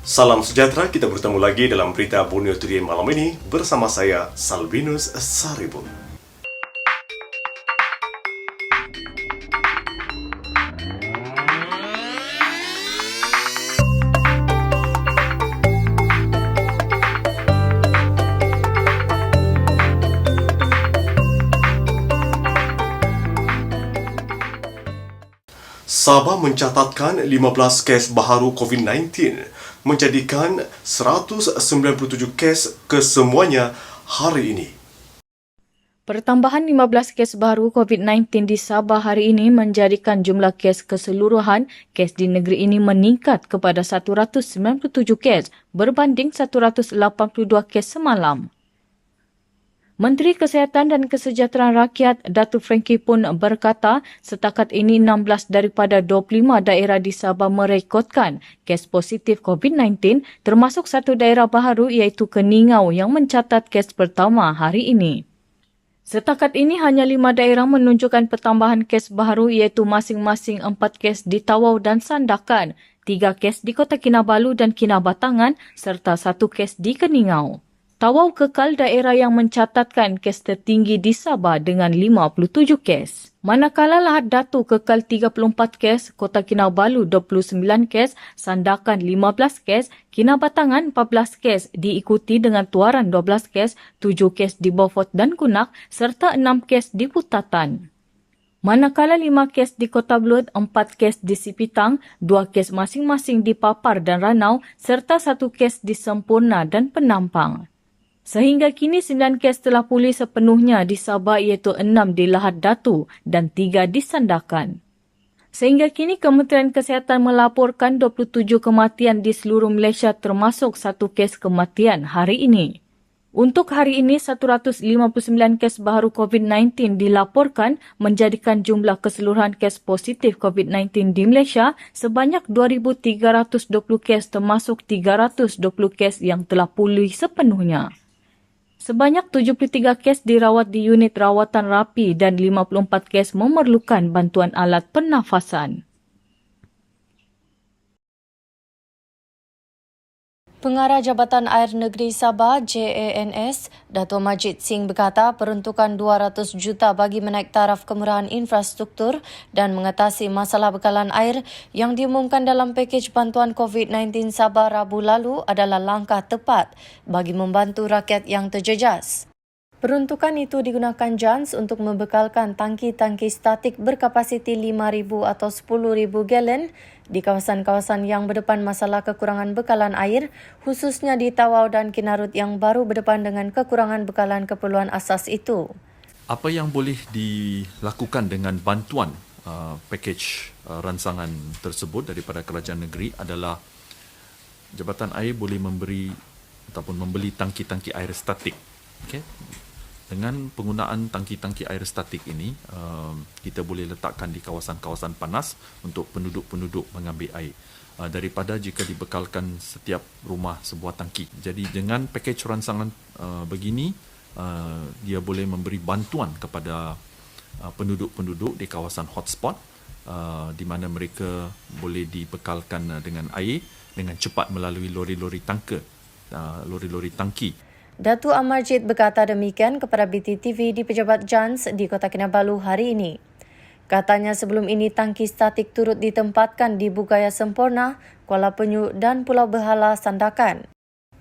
Salam sejahtera, kita bertemu lagi dalam berita Borneo Today malam ini bersama saya, Salvinus Saribun. Sabah mencatatkan 15 kes baharu COVID-19, menjadikan 197 kes kesemuanya hari ini. Pertambahan 15 kes baru COVID-19 di Sabah hari ini menjadikan jumlah kes keseluruhan kes di negeri ini meningkat kepada 197 kes berbanding 182 kes semalam. Menteri Kesihatan dan Kesejahteraan Rakyat Datuk Frankie pun berkata setakat ini 16 daripada 25 daerah di Sabah merekodkan kes positif COVID-19 termasuk satu daerah baharu iaitu Keningau yang mencatat kes pertama hari ini. Setakat ini hanya 5 daerah menunjukkan pertambahan kes baharu iaitu masing-masing 4 kes di Tawau dan Sandakan, 3 kes di Kota Kinabalu dan Kinabatangan serta 1 kes di Keningau. Tawau kekal daerah yang mencatatkan kes tertinggi di Sabah dengan 57 kes. Manakala Lahad Datu kekal 34 kes, Kota Kinabalu 29 kes, Sandakan 15 kes, Kinabatangan 14 kes, diikuti dengan Tuaran 12 kes, 7 kes di Beaufort dan Kunak serta 6 kes di Putatan. Manakala 5 kes di Kota Belud, 4 kes di Sipitang, 2 kes masing-masing di Papar dan Ranau serta 1 kes di Sempurna dan Penampang. Sehingga kini 9 kes telah pulih sepenuhnya di Sabah iaitu 6 di Lahad Datu dan 3 di Sandakan. Sehingga kini Kementerian Kesihatan melaporkan 27 kematian di seluruh Malaysia termasuk 1 kes kematian hari ini. Untuk hari ini, 159 kes baharu COVID-19 dilaporkan menjadikan jumlah keseluruhan kes positif COVID-19 di Malaysia sebanyak 2,320 kes termasuk 320 kes yang telah pulih sepenuhnya. Sebanyak 73 kes dirawat di unit rawatan rapi dan 54 kes memerlukan bantuan alat pernafasan. Pengarah Jabatan Air Negeri Sabah JANS, Dato' Majid Singh berkata peruntukan 200 juta bagi menaik taraf kemurahan infrastruktur dan mengatasi masalah bekalan air yang diumumkan dalam pakej bantuan COVID-19 Sabah Rabu lalu adalah langkah tepat bagi membantu rakyat yang terjejas. Peruntukan itu digunakan JANS untuk membekalkan tangki-tangki statik berkapasiti 5,000 atau 10,000 galen di kawasan-kawasan yang berdepan masalah kekurangan bekalan air, khususnya di Tawau dan Kinarut yang baru berdepan dengan kekurangan bekalan keperluan asas itu. Apa yang boleh dilakukan dengan bantuan pakej ransangan tersebut daripada kerajaan negeri adalah Jabatan Air boleh memberi ataupun membeli tangki-tangki air statik. Okay? Dengan penggunaan tangki-tangki air statik ini, kita boleh letakkan di kawasan-kawasan panas untuk penduduk-penduduk mengambil air. Daripada jika dibekalkan setiap rumah sebuah tangki. Jadi dengan pakej ransangan begini, dia boleh memberi bantuan kepada penduduk-penduduk di kawasan hotspot, di mana mereka boleh dibekalkan dengan air dengan cepat melalui lori-lori tangka, lori-lori tangki. Datuk Amarjid berkata demikian kepada BTTV di Pejabat JANS di Kota Kinabalu hari ini. Katanya sebelum ini tangki statik turut ditempatkan di Bugaya Sempurna, Kuala Penyu dan Pulau Behala Sandakan.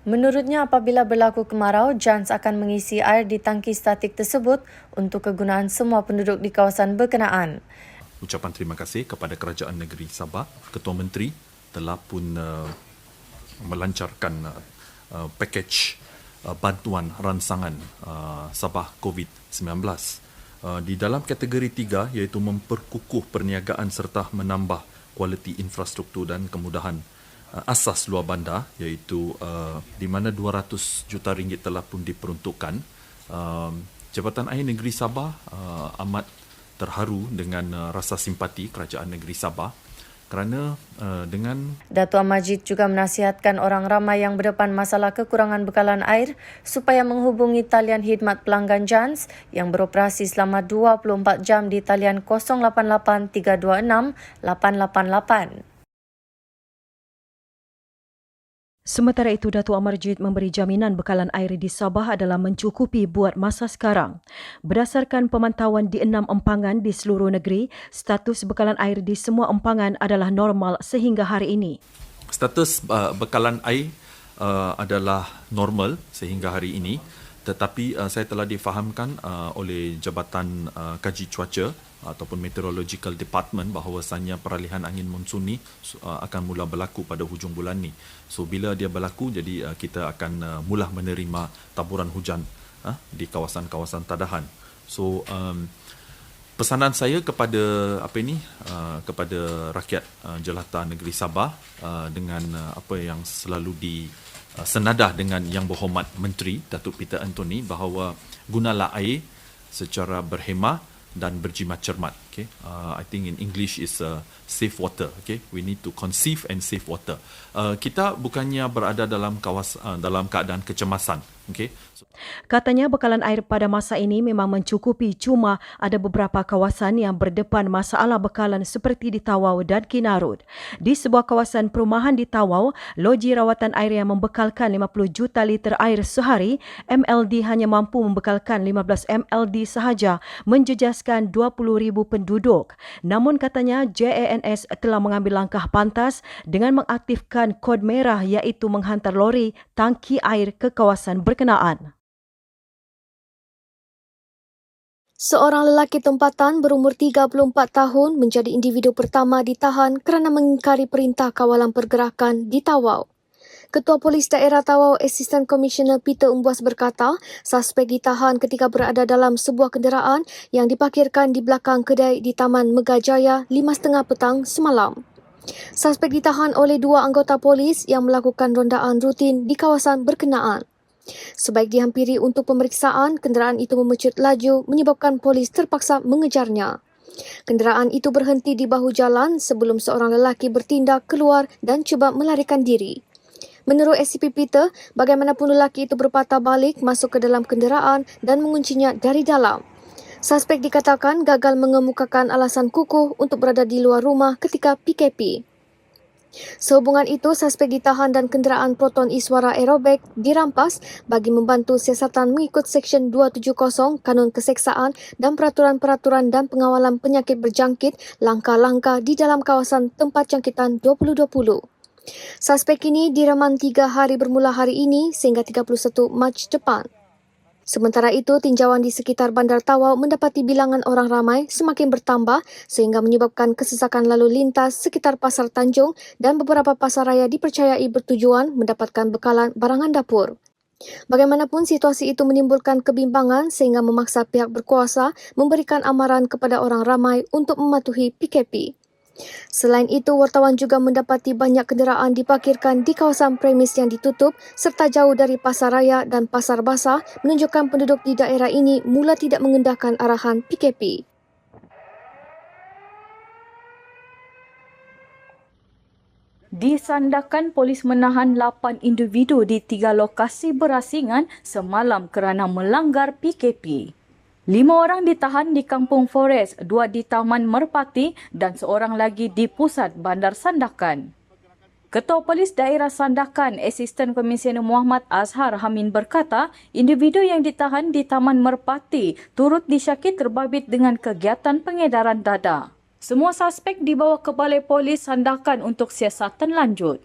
Menurutnya apabila berlaku kemarau, JANS akan mengisi air di tangki statik tersebut untuk kegunaan semua penduduk di kawasan berkenaan. Ucapan terima kasih kepada Kerajaan Negeri Sabah. Ketua Menteri telah pun melancarkan pakej bantuan ransangan Sabah COVID-19 di dalam kategori 3 iaitu memperkukuh perniagaan serta menambah kualiti infrastruktur dan kemudahan asas luar bandar iaitu di mana 200 juta ringgit telah pun diperuntukkan. Jabatan Air Negeri Sabah amat terharu dengan rasa simpati Kerajaan Negeri Sabah kerana dengan... Datuk Majid juga menasihatkan orang ramai yang berdepan masalah kekurangan bekalan air supaya menghubungi talian khidmat pelanggan JANS yang beroperasi selama 24 jam di talian 088 326 888. Sementara itu, Datuk Amar Jid memberi jaminan bekalan air di Sabah adalah mencukupi buat masa sekarang. Berdasarkan pemantauan di 6 empangan di seluruh negeri, status bekalan air di semua empangan adalah normal sehingga hari ini. Status bekalan air adalah normal sehingga hari ini, tetapi saya telah difahamkan oleh Jabatan Kaji Cuaca ataupun Meteorological Department bahawasanya peralihan angin monsun ni akan mula berlaku pada hujung bulan ni. So bila dia berlaku, jadi kita akan mula menerima taburan hujan di kawasan-kawasan tadahan. So pesanan saya kepada kepada rakyat jelata negeri Sabah dengan apa yang selalu senadah dengan Yang Berhormat Menteri Datuk Peter Anthony, bahawa gunalah air secara berhemah dan berjimat cermat. Okay, I think in English is save water. Okay, we need to conceive and save water. Kita bukannya berada dalam dalam keadaan kecemasan. Okay. Katanya bekalan air pada masa ini memang mencukupi, cuma ada beberapa kawasan yang berdepan masalah bekalan seperti di Tawau dan Kinarut. Di sebuah kawasan perumahan di Tawau, loji rawatan air yang membekalkan 50 juta liter air sehari, MLD hanya mampu membekalkan 15 MLD sahaja, menjejaskan 20,000 penduduk. Namun katanya JANS telah mengambil langkah pantas dengan mengaktifkan kod merah, iaitu menghantar lori tangki air ke kawasan berkenaan. Seorang lelaki tempatan berumur 34 tahun menjadi individu pertama ditahan kerana mengingkari perintah kawalan pergerakan di Tawau. Ketua Polis Daerah Tawau, Assistant Commissioner Peter Umbuas berkata, suspek ditahan ketika berada dalam sebuah kenderaan yang diparkirkan di belakang kedai di Taman Megajaya 5.30 petang semalam. Suspek ditahan oleh 2 anggota polis yang melakukan rondaan rutin di kawasan berkenaan. Sebaik dihampiri untuk pemeriksaan, kenderaan itu memecut laju menyebabkan polis terpaksa mengejarnya. Kenderaan itu berhenti di bahu jalan sebelum seorang lelaki bertindak keluar dan cuba melarikan diri. Menurut SCP Peter, bagaimanapun lelaki itu berpatah balik masuk ke dalam kenderaan dan menguncinya dari dalam. Suspek dikatakan gagal mengemukakan alasan kukuh untuk berada di luar rumah ketika PKP. Sehubungan itu, suspek ditahan dan kenderaan Proton Iswara Aerobag dirampas bagi membantu siasatan mengikut Seksyen 270 Kanun Keseksaan dan Peraturan-Peraturan dan Pengawalan Penyakit Berjangkit langkah-langkah di dalam kawasan tempat jangkitan 2020. Suspek ini diraman 3 hari bermula hari ini sehingga 31 Mac depan. Sementara itu, tinjauan di sekitar Bandar Tawau mendapati bilangan orang ramai semakin bertambah sehingga menyebabkan kesesakan lalu lintas sekitar Pasar Tanjung dan beberapa pasar raya dipercayai bertujuan mendapatkan bekalan barangan dapur. Bagaimanapun, situasi itu menimbulkan kebimbangan sehingga memaksa pihak berkuasa memberikan amaran kepada orang ramai untuk mematuhi PKP. Selain itu, wartawan juga mendapati banyak kenderaan diparkirkan di kawasan premis yang ditutup serta jauh dari pasar raya dan pasar basah, menunjukkan penduduk di daerah ini mula tidak mengendahkan arahan PKP. Di Sandakan, polis menahan 8 individu di 3 lokasi berasingan semalam kerana melanggar PKP. 5 orang ditahan di Kampung Forest, 2 di Taman Merpati dan seorang lagi di pusat Bandar Sandakan. Ketua Polis Daerah Sandakan, Asisten Komisioner Muhammad Azhar Hamin berkata, individu yang ditahan di Taman Merpati turut disyaki terbabit dengan kegiatan pengedaran dadah. Semua suspek dibawa ke Balai Polis Sandakan untuk siasatan lanjut.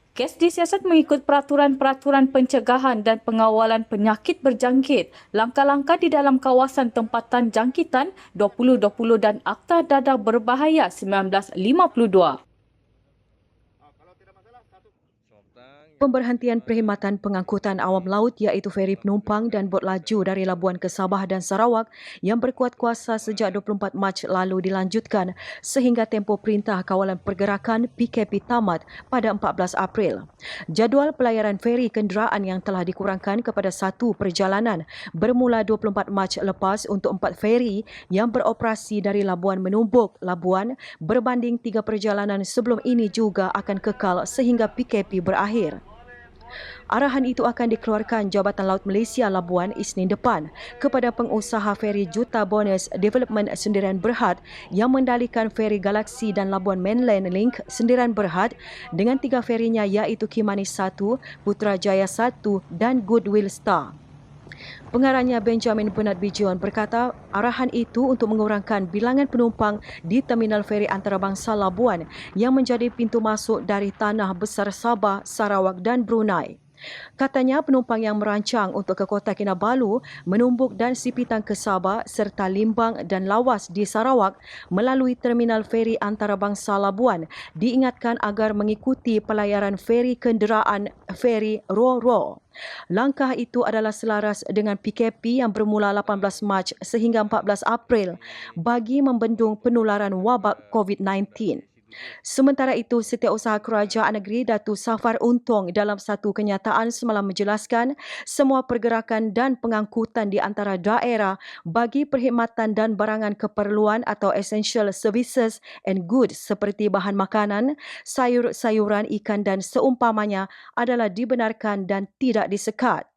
Kes disiasat mengikut peraturan-peraturan pencegahan dan pengawalan penyakit berjangkit, langkah-langkah di dalam kawasan tempatan jangkitan 2020 dan Akta Dadah Berbahaya 1952. Pemberhentian perkhidmatan pengangkutan awam laut iaitu feri penumpang dan bot laju dari Labuan ke Sabah dan Sarawak yang berkuat kuasa sejak 24 Mac lalu dilanjutkan sehingga tempoh perintah kawalan pergerakan PKP tamat pada 14 April. Jadual pelayaran feri kenderaan yang telah dikurangkan kepada 1 perjalanan bermula 24 Mac lepas untuk 4 feri yang beroperasi dari Labuan menumbuk Labuan berbanding 3 perjalanan sebelum ini juga akan kekal sehingga PKP berakhir. Arahan itu akan dikeluarkan Jabatan Laut Malaysia Labuan Isnin depan kepada pengusaha feri Juta Bonus Development Sendirian Berhad yang mendalikan feri Galaxy dan Labuan Mainland Link Sendirian Berhad dengan 3 ferinya iaitu Kimanis 1, Putrajaya 1 dan Goodwill Star. Pengarahnya Benjamin Bernard Bijion berkata arahan itu untuk mengurangkan bilangan penumpang di Terminal Feri Antarabangsa Labuan yang menjadi pintu masuk dari Tanah Besar Sabah, Sarawak dan Brunei. Katanya penumpang yang merancang untuk ke Kota Kinabalu, Menumbuk dan Sipitang ke Sabah serta Limbang dan Lawas di Sarawak melalui Terminal Feri Antarabangsa Labuan diingatkan agar mengikuti pelayaran feri kenderaan feri Ro-Ro. Langkah itu adalah selaras dengan PKP yang bermula 18 Mac sehingga 14 April bagi membendung penularan wabak COVID-19. Sementara itu, Setiausaha Kerajaan Negeri Datuk Safar Untung dalam satu kenyataan semalam menjelaskan semua pergerakan dan pengangkutan di antara daerah bagi perkhidmatan dan barangan keperluan atau essential services and goods seperti bahan makanan, sayur-sayuran, ikan dan seumpamanya adalah dibenarkan dan tidak disekat.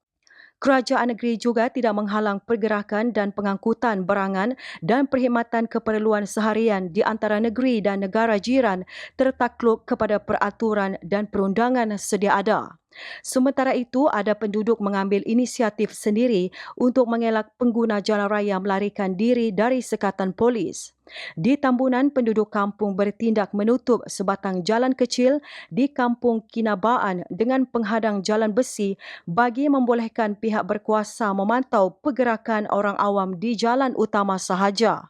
Kerajaan negeri juga tidak menghalang pergerakan dan pengangkutan barangan dan perkhidmatan keperluan seharian di antara negeri dan negara jiran tertakluk kepada peraturan dan perundangan sedia ada. Sementara itu, ada penduduk mengambil inisiatif sendiri untuk mengelak pengguna jalan raya melarikan diri dari sekatan polis. Di Tambunan, penduduk kampung bertindak menutup sebatang jalan kecil di Kampung Kinabaan dengan penghadang jalan besi bagi membolehkan pihak berkuasa memantau pergerakan orang awam di jalan utama sahaja.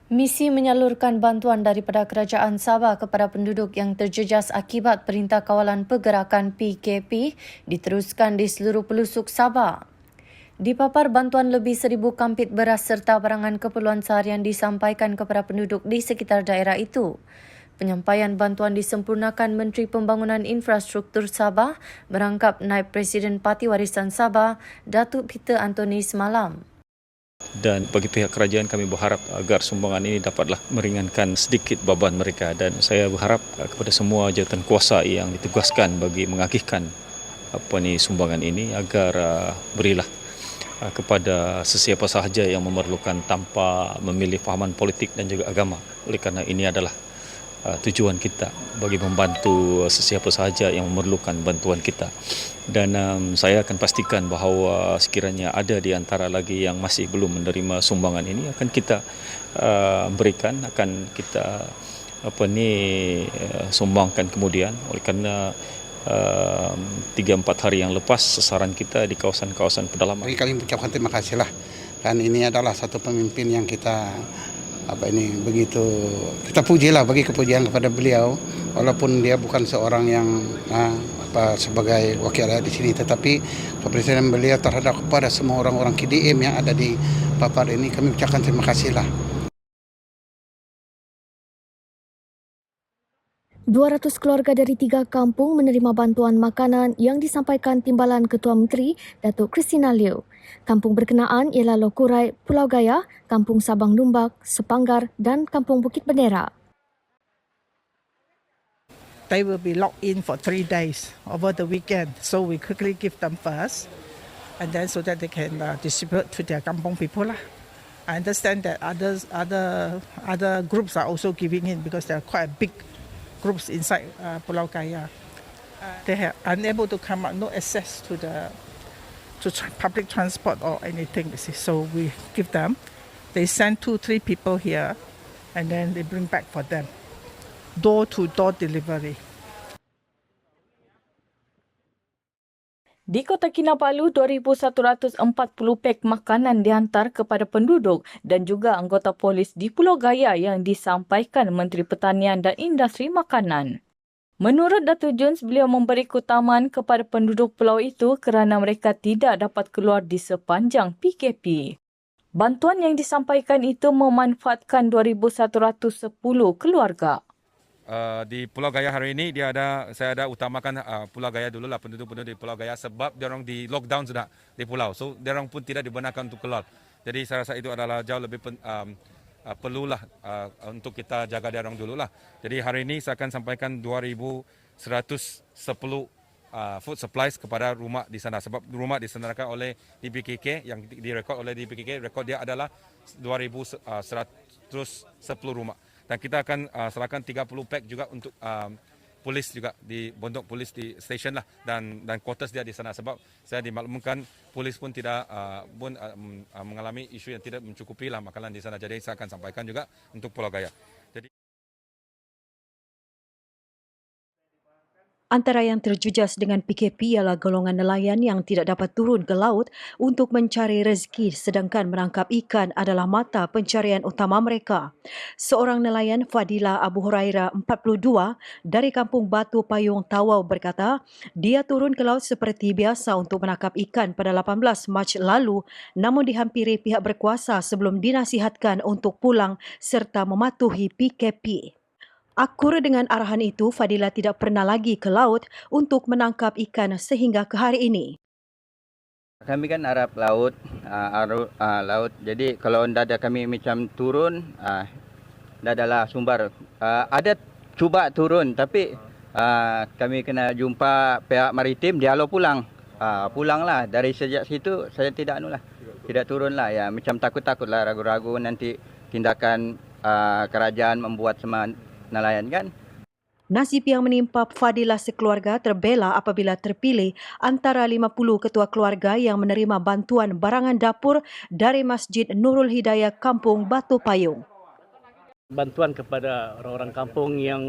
Misi menyalurkan bantuan daripada Kerajaan Sabah kepada penduduk yang terjejas akibat Perintah Kawalan Pergerakan PKP diteruskan di seluruh pelosok Sabah. Dipapar bantuan lebih 1,000 kampit beras serta barangan keperluan seharian disampaikan kepada penduduk di sekitar daerah itu. Penyampaian bantuan disempurnakan Menteri Pembangunan Infrastruktur Sabah merangkap Naib Presiden Parti Warisan Sabah, Datuk Peter Anthony semalam. Dan bagi pihak kerajaan kami berharap agar sumbangan ini dapatlah meringankan sedikit beban mereka dan saya berharap kepada semua jawatan kuasa yang ditugaskan bagi mengagihkan sumbangan ini agar berilah kepada sesiapa sahaja yang memerlukan tanpa memilih fahaman politik dan juga agama. Oleh kerana ini adalah tujuan kita bagi membantu sesiapa sahaja yang memerlukan bantuan kita. Dan saya akan pastikan bahawa sekiranya ada di antara lagi yang masih belum menerima sumbangan ini akan kita berikan, akan kita sumbangkan kemudian. Oleh kerana 3-4 hari yang lepas sasaran kita di kawasan-kawasan pedalaman. Kami mengucapkan terima kasihlah. Dan ini adalah satu pemimpin yang kita begitu kita pujilah, bagi kepujian kepada beliau walaupun dia bukan seorang yang sebagai wakil rakyat di sini, tetapi kepresidenan beliau terhadap kepada semua orang-orang KDM yang ada di Papar ini kami ucapkan terima kasihlah. 200 keluarga dari 3 kampung menerima bantuan makanan yang disampaikan Timbalan Ketua Menteri Datuk Christina Liew. Kampung berkenaan ialah Lokurai, Pulau Gaya, Kampung Sabang Numbak, Sepanggar dan Kampung Bukit Bendera. They will be locked in for 3 days over the weekend, so we quickly give them first, and then so that they can distribute to their kampung people lah. I understand that other groups are also giving in because there are quite big groups inside Pulau Gaya. They are unable to come out, no access to public transport or anything. So we give them. They send 2-3 people here, and then they bring back for them. Door-to-door delivery. Di Kota Kinabalu, 2,140 pek makanan dihantar kepada penduduk dan juga anggota polis di Pulau Gaya yang disampaikan Menteri Pertanian dan Industri Makanan. Menurut Datuk Jones, beliau memberi keutamaan kepada penduduk pulau itu kerana mereka tidak dapat keluar di sepanjang PKP. Bantuan yang disampaikan itu memanfaatkan 2,110 keluarga. Di Pulau Gaya hari ini saya ada utamakan Pulau Gaya dulu lah, penduduk-penduduk di Pulau Gaya sebab dia orang di lockdown sudah di pulau, so dia orang pun tidak dibenarkan untuk keluar. Jadi saya rasa itu adalah jauh lebih perlulah untuk kita jaga dia orang dulu lah. Jadi hari ini saya akan sampaikan 2,110 110 food supplies kepada rumah di sana, sebab rumah diselenggarakan oleh DPKK, yang direkod oleh DPKK, rekod dia adalah 2,110 rumah, dan kita akan serahkan 30 pack juga untuk polis juga di bontok polis di stesen lah, dan quarters dia di sana, sebab saya dimaklumkan polis pun tidak mengalami isu yang tidak mencukupi lah makanan di sana, jadi saya akan sampaikan juga untuk Pulau Gaya. Jadi Antara yang terjejas dengan PKP ialah golongan nelayan yang tidak dapat turun ke laut untuk mencari rezeki sedangkan menangkap ikan adalah mata pencarian utama mereka. Seorang nelayan, Fadila Abu Hurairah, 42, dari kampung Batu Payung, Tawau berkata, dia turun ke laut seperti biasa untuk menangkap ikan pada 18 Mac lalu, namun dihampiri pihak berkuasa sebelum dinasihatkan untuk pulang serta mematuhi PKP. Akur dengan arahan itu, Fadila tidak pernah lagi ke laut untuk menangkap ikan sehingga ke hari ini. Kami kan Arab laut, laut. Jadi kalau dada kami macam turun, adalah sumber. Ada cuba turun, tapi kami kena jumpa pihak maritim, dia lo pulang. Pulanglah. Dari sejak situ saya tidak turunlah. Ya, macam takut-takutlah, ragu-ragu nanti tindakan kerajaan membuat nelayan kan. Nasib yang menimpa Fadila sekeluarga terbela apabila terpilih antara 50 ketua keluarga yang menerima bantuan barangan dapur dari Masjid Nurul Hidayah Kampung Batu Payung. Bantuan kepada orang-orang kampung yang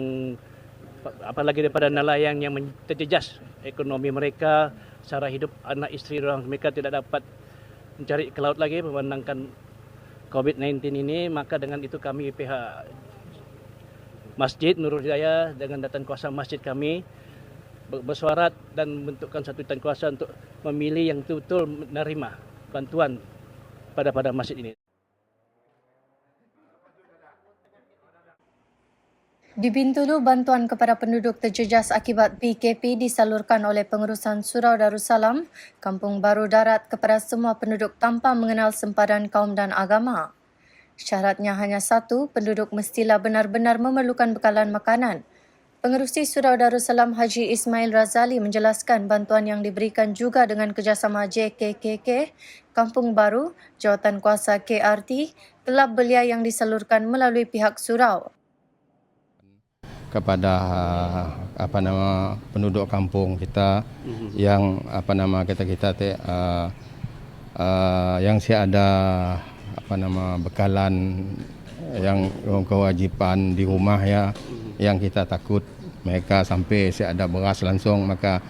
apalagi daripada nelayan yang terjejas ekonomi mereka, cara hidup anak isteri orang mereka tidak dapat mencari ke laut lagi memandangkan COVID-19 ini, maka dengan itu kami pihak Masjid Nurul Hidayah dengan datan kuasa masjid kami bersuarat dan membentukkan satu datan kuasa untuk memilih yang betul-betul menerima bantuan pada masjid ini. Di Bintulu, bantuan kepada penduduk terjejas akibat PKP disalurkan oleh Pengurusan Surau Darussalam, Kampung Baru Darat kepada semua penduduk tanpa mengenal sempadan kaum dan agama. Syaratnya hanya satu, penduduk mestilah benar-benar memerlukan bekalan makanan. Pengerusi Surau Darussalam Haji Ismail Razali menjelaskan bantuan yang diberikan juga dengan kerjasama JKKK, Kampung Baru, Jawatan Kuasa KRT, kelab belia yang disalurkan melalui pihak surau. Kepada penduduk kampung kita yang yang si ada bekalan yang kewajipan di rumah ya, yang kita takut mereka sampai si ada beras langsung, maka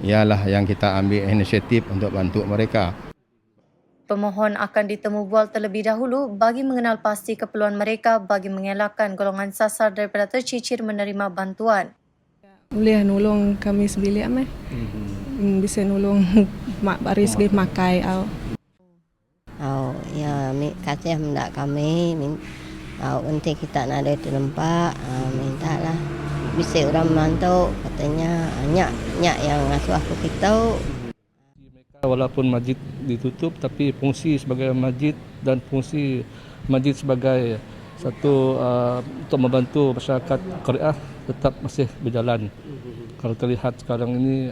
ialah yang kita ambil inisiatif untuk bantu mereka. Pemohon akan ditemu bual terlebih dahulu bagi mengenal pasti keperluan mereka bagi mengelakkan golongan sasar daripada tercicir menerima bantuan. Boleh nolong kami sebilik meh. Bisa nolong mak baris ge makai au. Ya kasih hendak kami nanti kita nak ada tempat mintalah bisa orang mantau katanya nyak yang ngasuh aku kita. Walaupun masjid ditutup, tapi fungsi sebagai masjid dan fungsi masjid sebagai satu untuk membantu masyarakat Korea tetap masih berjalan. Kalau terlihat sekarang ini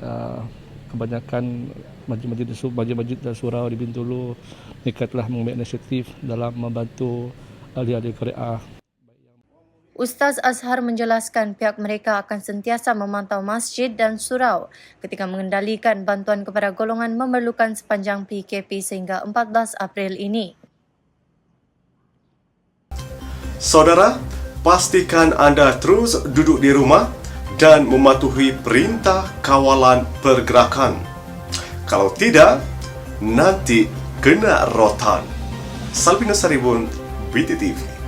kebanyakan masjid dan surau di Bintulu mereka telah mengambil inisiatif dalam membantu ahli-ahli Korea. Ustaz Azhar menjelaskan pihak mereka akan sentiasa memantau masjid dan surau ketika mengendalikan bantuan kepada golongan memerlukan sepanjang PKP sehingga 14 April ini. Saudara, pastikan anda terus duduk di rumah dan mematuhi perintah kawalan pergerakan. Kalau tidak, nanti kena rotan. Salvinus Saribun, BTTV.